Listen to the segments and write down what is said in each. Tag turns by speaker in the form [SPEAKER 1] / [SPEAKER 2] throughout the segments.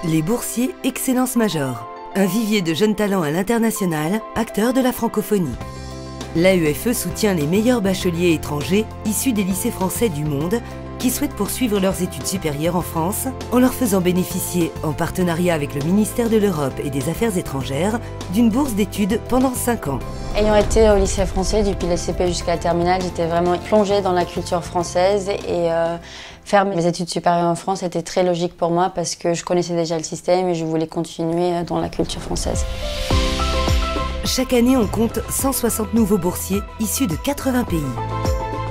[SPEAKER 1] Les boursiers Excellence Major, un vivier de jeunes talents à l'international, acteurs de la francophonie. L'AEFE soutient les meilleurs bacheliers étrangers issus des lycées français du monde qui souhaitent poursuivre leurs études supérieures en France en leur faisant bénéficier, en partenariat avec le ministère de l'Europe et des Affaires étrangères, d'une bourse d'études pendant 5 ans.
[SPEAKER 2] Ayant été au lycée français depuis le CP jusqu'à la terminale, j'étais vraiment plongée dans la culture française et faire mes études supérieures en France était très logique pour moi parce que je connaissais déjà le système et je voulais continuer dans la culture française.
[SPEAKER 1] Chaque année, on compte 160 nouveaux boursiers issus de 80 pays.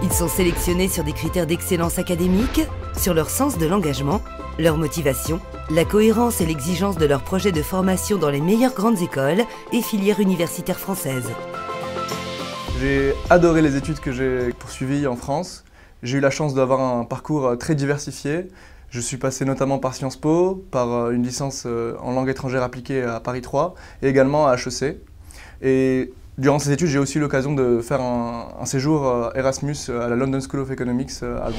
[SPEAKER 1] Ils sont sélectionnés sur des critères d'excellence académique, sur leur sens de l'engagement, leur motivation, la cohérence et l'exigence de leur projet de formation dans les meilleures grandes écoles et filières universitaires françaises.
[SPEAKER 3] J'ai adoré les études que j'ai poursuivies en France. J'ai eu la chance d'avoir un parcours très diversifié. Je suis passé notamment par Sciences Po, par une licence en langue étrangère appliquée à Paris 3 et également à HEC. Et durant ces études, j'ai aussi eu l'occasion de faire un séjour Erasmus à la London School of Economics à Londres.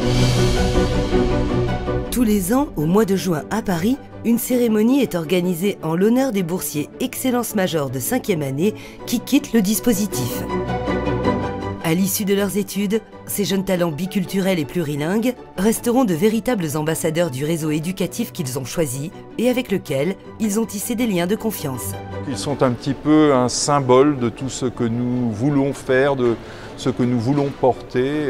[SPEAKER 1] Tous les ans, au mois de juin à Paris, une cérémonie est organisée en l'honneur des boursiers Excellence Major de 5e année qui quittent le dispositif. À l'issue de leurs études, ces jeunes talents biculturels et plurilingues resteront de véritables ambassadeurs du réseau éducatif qu'ils ont choisi et avec lequel ils ont tissé des liens de confiance.
[SPEAKER 4] Ils sont un petit peu un symbole de tout ce que nous voulons faire, de ce que nous voulons porter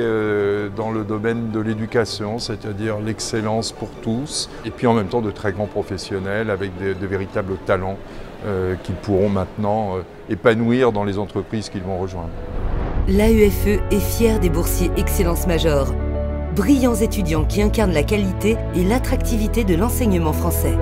[SPEAKER 4] dans le domaine de l'éducation, c'est-à-dire l'excellence pour tous, et puis en même temps de très grands professionnels avec de véritables talents qu'ils pourront maintenant épanouir dans les entreprises qu'ils vont rejoindre.
[SPEAKER 1] L'AEFE est fière des boursiers Excellence Major, brillants étudiants qui incarnent la qualité et l'attractivité de l'enseignement français.